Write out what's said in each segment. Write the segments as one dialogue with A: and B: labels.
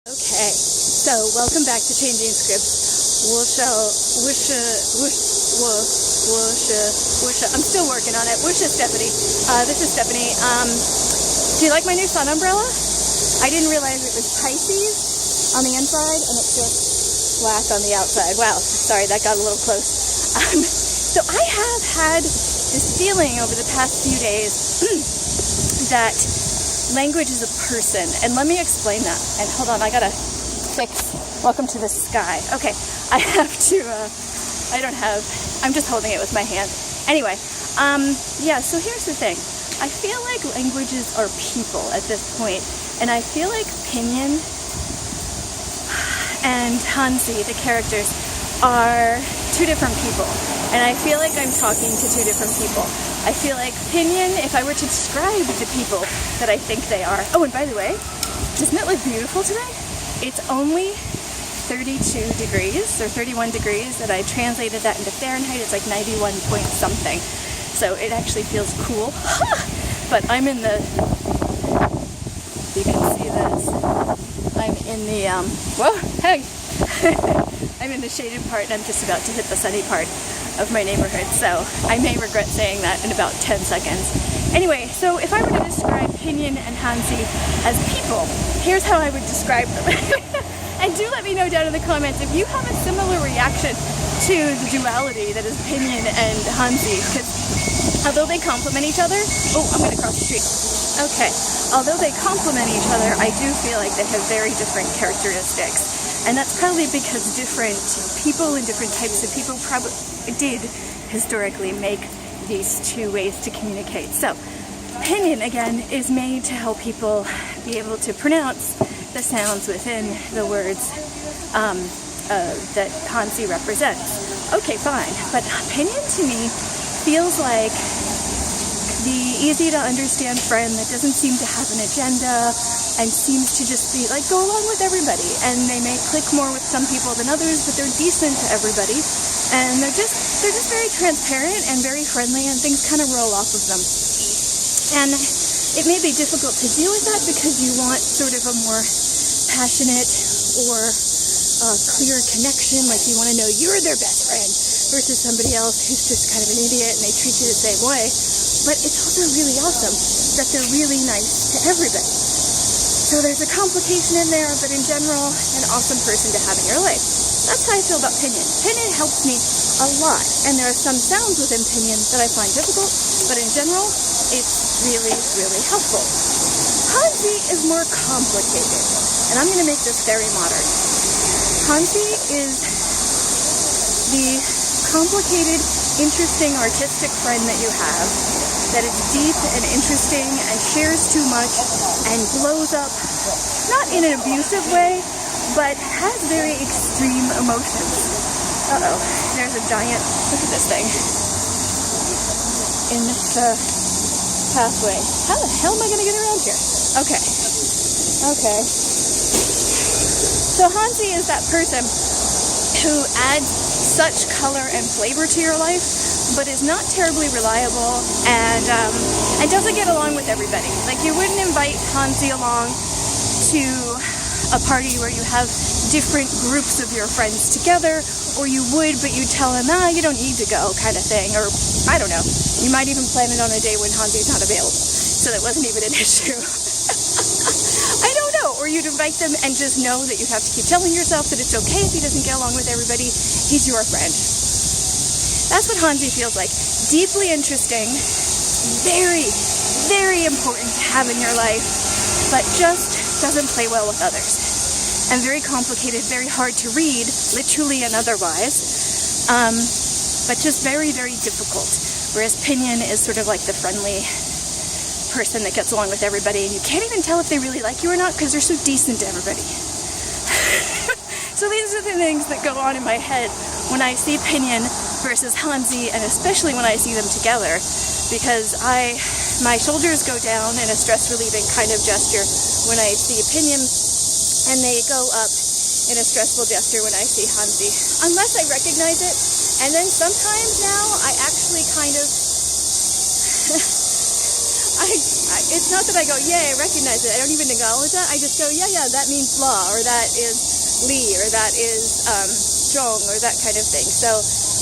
A: Okay, so welcome back to Changing Scripts. I'm still working on it. Stephanie. This is Stephanie. Do you like my new sun umbrella? I didn't realize it was Pisces on the inside and it's just black on the outside. Wow, sorry, that got a little close. So I have had this feeling over the past few days that language is a person, and let me explain that. And hold on, I gotta fix welcome to the sky. Okay, I'm just holding it with my hand. Anyway, yeah, so here's the thing. I feel like languages are people at this point, and I feel like Pinyin and Hanzi, the characters, are two different people. And I feel like I'm talking to two different people. I feel like Pinyin, if I were to describe the people that I think they are. Oh, and by the way, doesn't it look beautiful today? It's only 32 degrees or 31 degrees, and I translated that into Fahrenheit. It's like 91 point something. So it actually feels cool. But I'm in the, you can see this. I'm in the, whoa, hey! I'm in the shaded part, and I'm just about to hit the sunny part of my neighborhood, so I may regret saying that in about 10 seconds. Anyway, so if I were to describe Pinyin and Hanzi as people, here's how I would describe them. And do let me know down in the comments if you have a similar reaction to the duality that is Pinyin and Hanzi, because although they complement each other, oh, I'm going to cross the street. Okay, although they complement each other, I do feel like they have very different characteristics. And that's probably because different people and different types of people probably did historically make these two ways to communicate. So Pinyin, again, is made to help people be able to pronounce the sounds within the words that Hanzi represents. Okay, fine. But Pinyin to me feels like the easy to understand friend that doesn't seem to have an agenda and seems to just be like, go along with everybody. And they may click more with some people than others, but they're decent to everybody. And they're just very transparent and very friendly, and things kind of roll off of them. And it may be difficult to deal with that because you want sort of a more passionate or clear connection, like you want to know you're their best friend, versus somebody else who's just kind of an idiot and they treat you the same way. But it's also really awesome that they're really nice to everybody. So there's a complication in there, but in general, an awesome person to have in your life. That's how I feel about Pinyin. Pinyin helps me a lot, and there are some sounds within Pinyin that I find difficult, but in general, it's really, really helpful. Hanzi is more complicated, and I'm going to make this very modern. Hanzi is the complicated, interesting, artistic friend that you have, that is deep and interesting and shares too much and blows up, not in an abusive way, but has very extreme emotions. Uh-oh, there's a giant, look at this thing, in the pathway. How the hell am I going to get around here? Okay. So Hanzi is that person who adds such color and flavor to your life, but is not terribly reliable and doesn't get along with everybody. Like, you wouldn't invite Hanzi along to a party where you have different groups of your friends together, or you would, but you tell him, you don't need to go, kind of thing. Or, I don't know, you might even plan it on a day when Hanzi's not available, so that wasn't even an issue. I don't know. Or you'd invite them and just know that you have to keep telling yourself that it's okay if he doesn't get along with everybody. He's your friend. That's what Hanzi feels like. Deeply interesting, very, very important to have in your life, but just doesn't play well with others. And very complicated, very hard to read, literally and otherwise, but just very, very difficult. Whereas Pinyin is sort of like the friendly person that gets along with everybody, and you can't even tell if they really like you or not because they're so decent to everybody. So these are the things that go on in my head when I see Pinyin versus Hanzi, and especially when I see them together, because my shoulders go down in a stress-relieving kind of gesture when I see Pinyin, and they go up in a stressful gesture when I see Hanzi, unless I recognize it. And then sometimes now I actually kind of it's not that I go, yay, I recognize it. I don't even acknowledge that. I just go, yeah, that means law, or that is Li, or that is Zhong, or that kind of thing. So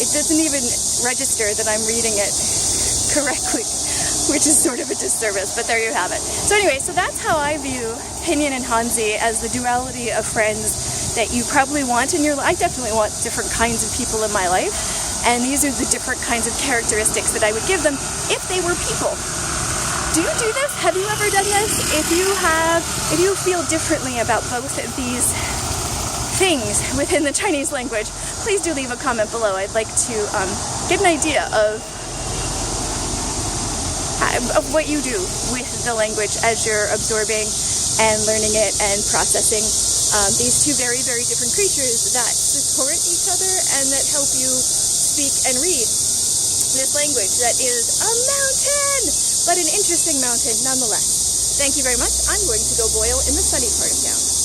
A: it doesn't even register that I'm reading it correctly, which is sort of a disservice, but there you have it. So anyway, so that's how I view Pinyin and Hanzi, as the duality of friends that you probably want in your life. I definitely want different kinds of people in my life, and these are the different kinds of characteristics that I would give them if they were people. Do you do this? Have you ever done this? If you feel differently about both of these things within the Chinese language, please do leave a comment below. I'd like to get an idea of what you do with the language as you're absorbing and learning it and processing these two very, very different creatures that support each other and that help you speak and read this language that is a mountain, but an interesting mountain nonetheless. Thank you very much. I'm going to go boil in the sunny part of town.